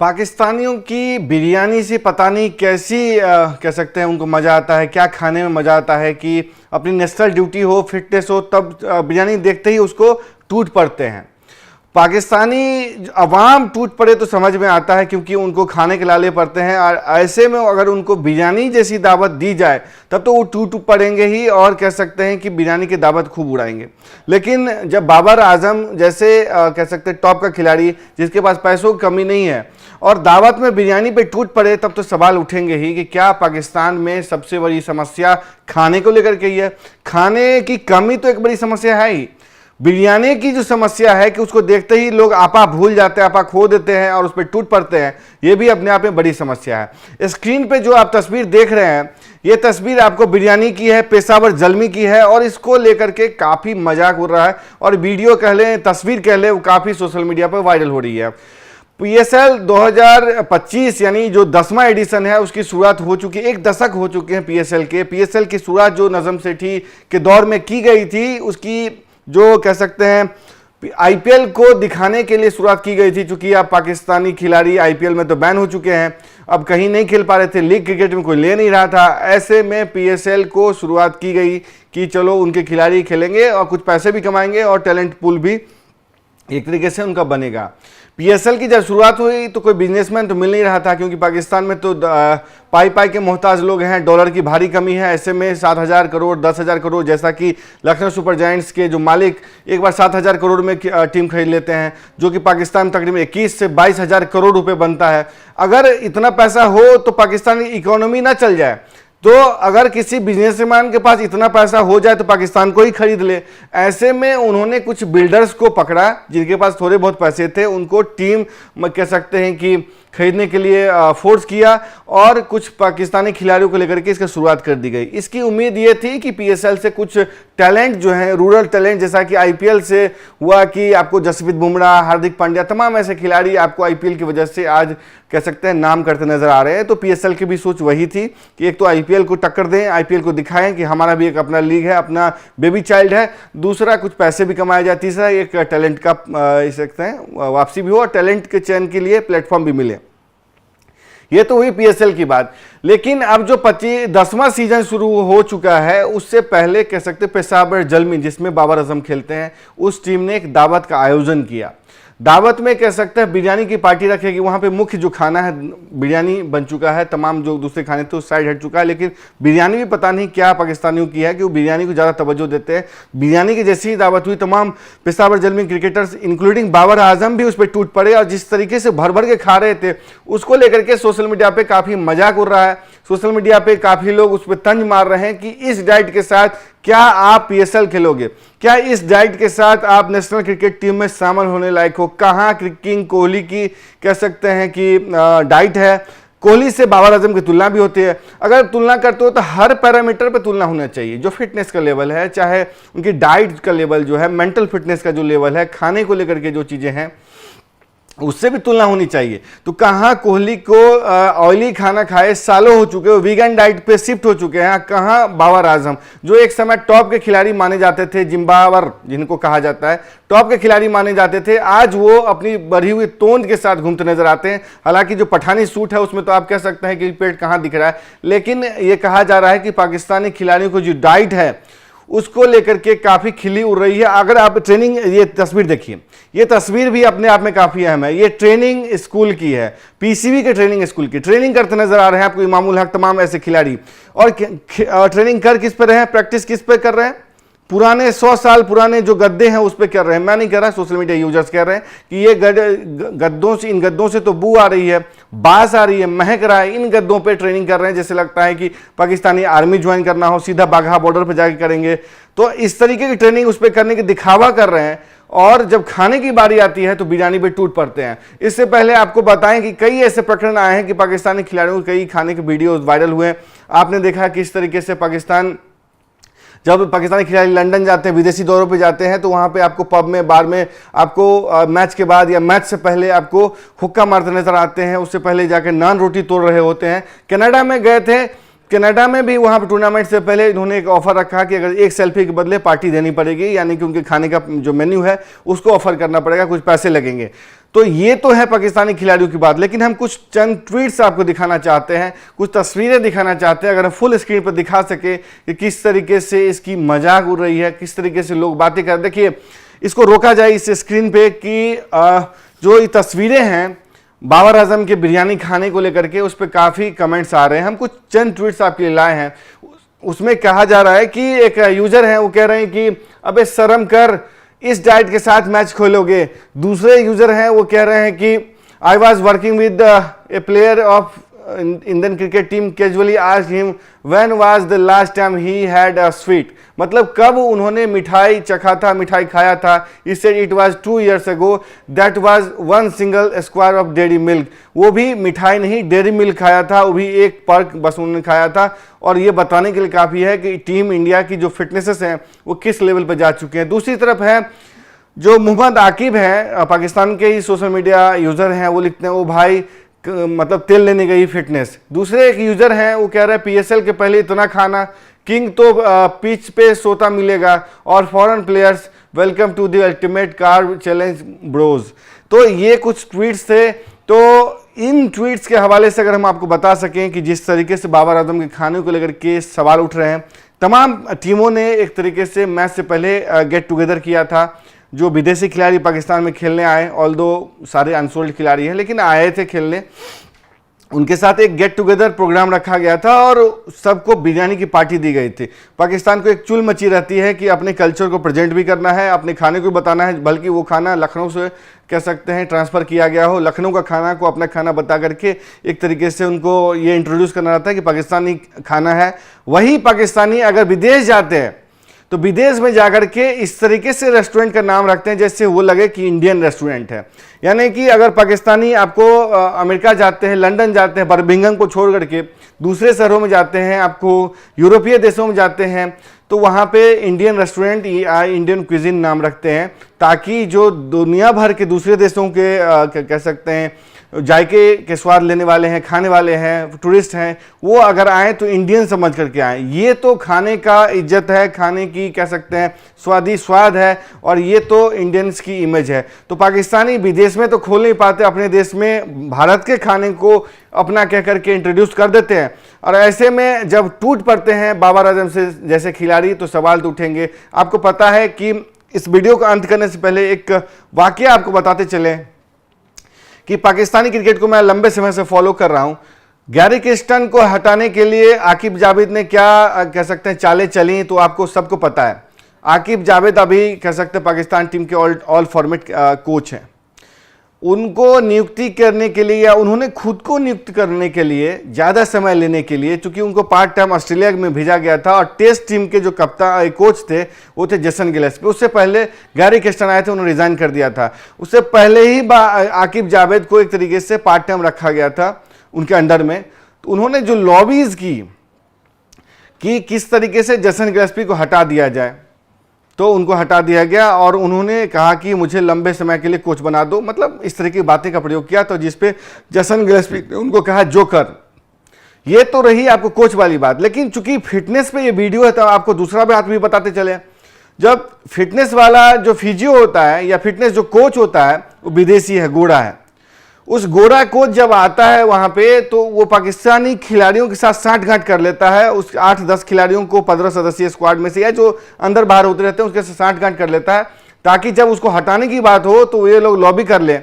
पाकिस्तानियों की बिरयानी से पता नहीं कैसी कह सकते हैं उनको मज़ा आता है, क्या खाने में मज़ा आता है कि अपनी नेशनल ड्यूटी हो, फिटनेस हो, तब बिरयानी देखते ही उसको टूट पड़ते हैं। पाकिस्तानी अवाम टूट पड़े तो समझ में आता है, क्योंकि उनको खाने के लाले पड़ते हैं, और ऐसे में अगर उनको बिरयानी जैसी दावत दी जाए तब तो वो टूट पड़ेंगे ही, और कह सकते हैं कि बिरयानी की दावत खूब उड़ाएंगे। लेकिन जब बाबर आजम जैसे कह सकते हैं टॉप का खिलाड़ी जिसके पास पैसों की कमी नहीं है और दावत में बिरयानी पे टूट पड़े, तब तो सवाल उठेंगे ही कि क्या पाकिस्तान में सबसे बड़ी समस्या खाने को लेकर के ही है। खाने की कमी तो एक बड़ी समस्या है ही, बिरयानी की जो समस्या है कि उसको देखते ही लोग आपा भूल जाते हैं, आपा खो देते हैं और उस पर टूट पड़ते हैं, ये भी अपने आप में बड़ी समस्या है। स्क्रीन पे जो आप तस्वीर देख रहे हैं, ये तस्वीर आपको बिरयानी की है, पेशावर जलमी की है, और इसको लेकर के काफ़ी मजाक उड़ रहा है और वीडियो कह लें, तस्वीर कह लें, वो काफ़ी सोशल मीडिया पर वायरल हो रही है। PSL 2025 यानी जो 10वां एडिशन है उसकी शुरुआत हो चुकी है, एक दशक हो चुके हैं PSL के। PSL की शुरुआत जो नजम सेठी के दौर में की गई थी, उसकी जो कह सकते हैं IPL को दिखाने के लिए शुरुआत की गई थी। चूंकि अब पाकिस्तानी खिलाड़ी IPL में तो बैन हो चुके हैं, अब कहीं नहीं खेल पा रहे थे, लीग क्रिकेट में कोई ले नहीं रहा था, ऐसे में PSL को शुरुआत की गई कि चलो उनके खिलाड़ी खेलेंगे और कुछ पैसे भी कमाएंगे और टैलेंट पूल भी एक तरीके से उनका बनेगा। PSL की जब शुरुआत हुई तो कोई बिजनेसमैन तो मिल नहीं रहा था, क्योंकि पाकिस्तान में तो पाई के मोहताज लोग हैं, डॉलर की भारी कमी है। ऐसे में 7,000 करोड़ 10,000 करोड़, जैसा कि लखनऊ सुपर जायंट्स के जो मालिक एक बार 7,000 करोड़ में टीम खरीद लेते हैं, जो कि पाकिस्तान में तकरीबन 21 से 22,000 करोड़ रुपए बनता है। अगर इतना पैसा हो तो पाकिस्तान की इकोनॉमी ना चल जाए, तो अगर किसी बिजनेसमैन के पास इतना पैसा हो जाए तो पाकिस्तान को ही खरीद ले। ऐसे में उन्होंने कुछ बिल्डर्स को पकड़ा जिनके पास थोड़े बहुत पैसे थे, उनको टीम कह सकते हैं कि खरीदने के लिए फोर्स किया, और कुछ पाकिस्तानी खिलाड़ियों को लेकर के इसकी शुरुआत कर दी गई। इसकी उम्मीद ये थी कि PSL से कुछ टैलेंट जो है, रूरल टैलेंट, जैसा कि IPL से हुआ कि आपको जसप्रीत बुमराह, हार्दिक पांड्या, तमाम ऐसे खिलाड़ी आपको IPL की वजह से आज कह सकते हैं नाम करते नजर आ रहे हैं। तो PSL की भी सोच वही थी कि एक तो IPL को टक्कर दें, IPL को दिखाएं कि हमारा भी एक अपना लीग है, अपना बेबी चाइल्ड है, दूसरा कुछ पैसे भी कमाए जाए, तीसरा एक टैलेंट का सकते हैं वापसी भी हो और टैलेंट के चयन के लिए प्लेटफॉर्म भी मिले। ये तो हुई PSL की बात। लेकिन अब जो 10वां सीजन शुरू हो चुका है, उससे पहले कह सकते पेशावर जलमी, जिसमें बाबर आजम खेलते हैं, उस टीम ने एक दावत का आयोजन किया। दावत में कह सकते हैं बिरयानी की पार्टी रखेगी। वहाँ पे मुख्य जो खाना है बिरयानी बन चुका है, तमाम जो दूसरे खाने थे उस साइड हट चुका है, लेकिन बिरयानी भी पता नहीं क्या पाकिस्तानियों की है कि वो बिरयानी को ज़्यादा तवज्जो देते हैं। बिरयानी की जैसी ही दावत हुई, तमाम पेशावर जलमी क्रिकेटर्स इंक्लूडिंग बाबर आजम भी उस पर टूट पड़े, और जिस तरीके से भर भर के खा रहे थे उसको लेकर के सोशल मीडिया पर काफ़ी मजाक उड़ रहा है। सोशल मीडिया पे काफ़ी लोग उस पर तंज मार रहे हैं कि इस डाइट के साथ क्या आप PSL खेलोगे, क्या इस डाइट के साथ आप नेशनल क्रिकेट टीम में शामिल होने लायक हो। कहाँ किंग कोहली की कह सकते हैं कि डाइट है, कोहली से बाबर आजम की तुलना भी होती है। अगर तुलना करते हो तो हर पैरामीटर पे तुलना होना चाहिए, जो फिटनेस का लेवल है, चाहे उनकी डाइट का लेवल जो है, मेंटल फिटनेस का जो लेवल है, खाने को लेकर के जो चीज़ें हैं, उससे भी तुलना होनी चाहिए। तो कहाँ कोहली को ऑयली खाना खाए सालों हो चुके, वीगन डाइट पे शिफ्ट हो चुके हैं, कहाँ बाबर आजम जो एक समय टॉप के खिलाड़ी माने जाते थे, जिम्बाबर जिनको कहा जाता है, टॉप के खिलाड़ी माने जाते थे, आज वो अपनी बढ़ी हुई तोंद के साथ घूमते नजर आते हैं। हालांकि जो पठानी सूट है उसमें तो आप कह सकते हैं कि पेट कहाँ दिख रहा है, लेकिन ये कहा जा रहा है कि पाकिस्तानी खिलाड़ियों को जो डाइट है उसको लेकर के काफ़ी खिली उड़ रही है। अगर आप ट्रेनिंग, ये तस्वीर देखिए, ये तस्वीर भी अपने आप में काफ़ी अहम है। ये ट्रेनिंग स्कूल की है, PCB के ट्रेनिंग स्कूल की, ट्रेनिंग करते नजर आ रहे हैं आपको इमामुल हक, तमाम ऐसे खिलाड़ी। और ट्रेनिंग कर किस पे रहे हैं, प्रैक्टिस किस पे कर रहे हैं, पुराने 100 साल पुराने जो गद्दे हैं उस पर कर रहे हैं। मैं नहीं कह रहा, सोशल मीडिया यूजर्स कह रहे हैं कि ये गद्दों से, इन गद्दों से तो बू आ रही है, बास आ रही है, महक रहा है, इन गद्दों पे ट्रेनिंग कर रहे हैं, जैसे लगता है कि पाकिस्तानी आर्मी ज्वाइन करना हो, सीधा बाघा बॉर्डर पर जाके करेंगे। तो इस तरीके की ट्रेनिंग उस पर करने की दिखावा कर रहे हैं, और जब खाने की बारी आती है तो बिरयानी पे टूट पड़ते हैं। इससे पहले आपको बताएं कि कई ऐसे प्रकरण आए हैं कि पाकिस्तानी खिलाड़ियों के कई खाने के वीडियो वायरल हुए। आपने देखा किस तरीके से जब पाकिस्तानी खिलाड़ी लंदन जाते हैं, विदेशी दौरों पे जाते हैं, तो वहाँ पे आपको पब में, बार में आपको मैच के बाद या मैच से पहले आपको हुक्का मारते नजर आते हैं, उससे पहले जाकर नान रोटी तोड़ रहे होते हैं। कनाडा में गए थे कनाडा में भी वहाँ पर टूर्नामेंट से पहले इन्होंने एक ऑफर रखा कि अगर एक सेल्फी के बदले पार्टी देनी पड़ेगी, यानी कि उनके खाने का जो मेन्यू है उसको ऑफर करना पड़ेगा, कुछ पैसे लगेंगे। तो ये तो है पाकिस्तानी खिलाड़ियों की बात, लेकिन हम कुछ चंद ट्वीट्स आपको दिखाना चाहते हैं, कुछ तस्वीरें दिखाना चाहते हैं। अगर हम फुल स्क्रीन पर दिखा सके कि किस तरीके से इसकी मजाक उड़ रही है, किस तरीके से लोग बातें कर, देखिए इसको रोका जाए इस स्क्रीन पे कि जो ये तस्वीरें हैं बाबर आजम के बिरयानी खाने को लेकर के, उस पर काफ़ी कमेंट्स आ रहे हैं। हम कुछ चंद ट्वीट्स आपके लिए लाए हैं। उसमें कहा जा रहा है कि एक यूजर है वो कह रहे हैं कि अबे शर्म कर, इस डाइट के साथ मैच खोलोगे। दूसरे यूजर हैं वो कह रहे हैं कि I was working with A player of Indian cricket team, casually asked him when was the last time he had a sweet, मतलब कब उन्होंने मिठाई चखा था, मिठाई खाया था। He said it was 2 years ago, that was 1 single square of dairy milk, वो भी मिठाई नहीं डेयरी मिल्क खाया था, वो भी एक पर्क बस उन्होंने खाया था। और ये बताने के लिए काफ़ी है कि टीम इंडिया की जो फिटनेसेस हैं वो किस लेवल पर जा चुके हैं। दूसरी तरफ है जो मोहम्मद आकिब हैं, पाकिस्तान के ही सोशल मीडिया यूज़र हैं, वो लिखते हैं वो भाई मतलब तेल लेने गई फिटनेस। दूसरे एक यूजर हैं वो कह रहे हैं पीएसएल के पहले इतना खाना, किंग तो पिच पे सोता मिलेगा, और foreign players welcome to the ultimate carb challenge bros. तो ये कुछ ट्वीट्स थे। तो इन ट्वीट्स के हवाले से अगर हम आपको बता सकें कि जिस तरीके से बाबर आजम के खाने को लेकर के सवाल उठ रहे हैं, तमाम टीमों ने एक तरीके से मैच से पहले गेट टुगेदर किया था। जो विदेशी खिलाड़ी पाकिस्तान में खेलने आए, ऑल्दो सारे अनसोल्ड खिलाड़ी हैं लेकिन आए थे खेलने, उनके साथ एक गेट टुगेदर प्रोग्राम रखा गया था और सबको बिरयानी की पार्टी दी गई थी। पाकिस्तान को एक चुल मची रहती है कि अपने कल्चर को प्रेजेंट भी करना है, अपने खाने को बताना है, बल्कि वो खाना लखनऊ से कह सकते हैं ट्रांसफ़र किया गया हो, लखनऊ का खाना को अपना खाना बता करके एक तरीके से उनको ये इंट्रोड्यूस करना रहता है कि पाकिस्तानी खाना है। वही पाकिस्तानी अगर विदेश जाते हैं तो विदेश में जाकर के इस तरीके से रेस्टोरेंट का नाम रखते हैं जैसे वो लगे कि इंडियन रेस्टोरेंट है। यानी कि अगर पाकिस्तानी आपको अमेरिका जाते हैं, लंदन जाते हैं, बर्मिंघम को छोड़ करके दूसरे शहरों में जाते हैं, आपको यूरोपीय देशों में जाते हैं, तो वहाँ पे इंडियन रेस्टोरेंट या इंडियन क्विजिन नाम रखते हैं, ताकि जो दुनिया भर के दूसरे देशों के कह सकते हैं जायके के स्वाद लेने वाले हैं, खाने वाले हैं, टूरिस्ट हैं, वो अगर आए तो इंडियन समझ करके आए। ये तो खाने का इज्जत है, खाने की कह सकते हैं स्वाद है, और ये तो इंडियंस की इमेज है। तो पाकिस्तानी विदेश में तो खोल नहीं पाते, अपने देश में भारत के खाने को अपना कह करके इंट्रोड्यूस कर देते हैं। और ऐसे में जब टूट पड़ते हैं बाबर आजम से जैसे खिलाड़ी तो सवाल तो उठेंगे। आपको पता है कि इस वीडियो को अंत करने से पहले एक वाकया आपको बताते चले कि पाकिस्तानी क्रिकेट को मैं लंबे समय से फॉलो कर रहा हूं। गैरी क्रिस्टन को हटाने के लिए आकिब जावेद ने क्या कह सकते हैं चालें चली, तो आपको सबको पता है। आकिब जावेद अभी कह सकते हैं पाकिस्तान टीम के ऑल फॉर्मेट कोच हैं। उनको नियुक्ति करने के लिए या उन्होंने खुद को नियुक्त करने के लिए ज़्यादा समय लेने के लिए, चूंकि उनको पार्ट टाइम ऑस्ट्रेलिया में भेजा गया था और टेस्ट टीम के जो कप्तान कोच थे वो थे जेसन गिलेस्पी। उससे पहले गैरी क्रिस्टन आए थे, उन्होंने रिजाइन कर दिया था। उससे पहले ही आकिब जावेद को एक तरीके से पार्ट टाइम रखा गया था उनके अंडर में। तो उन्होंने जो लॉबीज की कि किस तरीके से जेसन गिलेस्पी को हटा दिया जाए, तो उनको हटा दिया गया और उन्होंने कहा कि मुझे लंबे समय के लिए कोच बना दो, मतलब इस तरह की बातें का प्रयोग किया। तो जिसपे जेसन गिलेस्पी ने उनको कहा जोकर। ये तो रही आपको कोच वाली बात, लेकिन चूंकि फिटनेस पे ये वीडियो है तो आपको दूसरा बात भी बताते चले। जब फिटनेस वाला जो फिजियो होता है या फिटनेस जो कोच होता है वो विदेशी है, गोरा है, उस गोरा कोच जब आता है वहां पे तो वो पाकिस्तानी खिलाड़ियों के साथ साठगांठ कर लेता है। उस 8-10 खिलाड़ियों को 15 सदस्यीय स्क्वाड में से या जो अंदर बाहर होते रहते हैं उसके साथ साठगांठ कर लेता है, ताकि जब उसको हटाने की बात हो तो ये लोग लॉबी कर ले।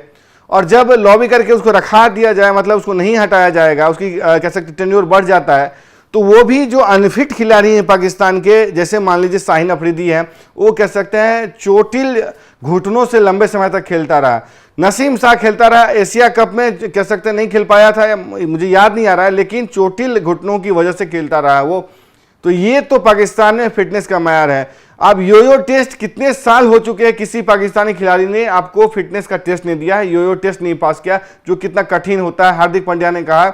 और जब लॉबी करके उसको रखा दिया जाए, मतलब उसको नहीं हटाया जाएगा, उसकी कह सकते टेन्योर बढ़ जाता है, तो वो भी जो अनफिट खिलाड़ी हैं पाकिस्तान के, जैसे मान लीजिए शाहीन अफरीदी है, वो कह सकते हैं चोटिल घुटनों से लंबे समय तक खेलता रहा। नसीम शाह खेलता रहा, एशिया कप में कह सकते नहीं खेल पाया था, मुझे याद नहीं आ रहा है, लेकिन चोटिल घुटनों की वजह से खेलता रहा वो। तो ये तो पाकिस्तान में फिटनेस का मैयार है। अब योयो टेस्ट कितने साल हो चुके हैं, किसी पाकिस्तानी खिलाड़ी ने आपको फिटनेस का टेस्ट नहीं दिया है, योयो टेस्ट नहीं पास किया, जो कितना कठिन होता है। हार्दिक पांड्या ने कहा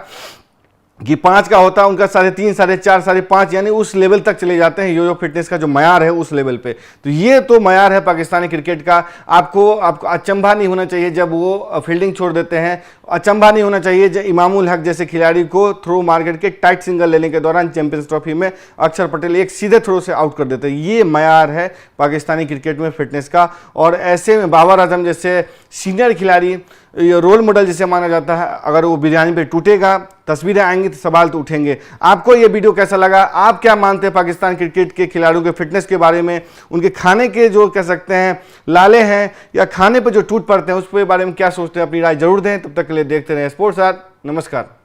कि 5 का होता है उनका 3.5, 4.5, 5.5, यानी उस लेवल तक चले जाते हैं यो फिटनेस का जो मयार है उस लेवल पे। तो ये तो मयार है पाकिस्तानी क्रिकेट का। आपको अचंभा नहीं होना चाहिए जब वो फील्डिंग छोड़ देते हैं, अचंभा नहीं होना चाहिए जब इमामुल हक जैसे खिलाड़ी को थ्रो मार करके टाइट सिंगल लेने के दौरान चैंपियंस ट्रॉफी में अक्षर पटेल एक सीधे थ्रो से आउट कर देते हैं। ये मयार है पाकिस्तानी क्रिकेट में फिटनेस का। और ऐसे में बाबर आजम जैसे सीनियर खिलाड़ी, ये रोल मॉडल जिसे माना जाता है, अगर वो बिरयानी पे टूटेगा, तस्वीरें आएंगी तो सवाल तो उठेंगे। आपको ये वीडियो कैसा लगा? आप क्या मानते हैं पाकिस्तान क्रिकेट के खिलाड़ियों के फिटनेस के बारे में? उनके खाने के जो कह सकते हैं लाले हैं या खाने पर जो टूट पड़ते हैं उस पर बारे में क्या सोचते हैं? अपनी राय जरूर दें। तब तक के लिए देखते रहें स्पोर्ट्स आर। नमस्कार।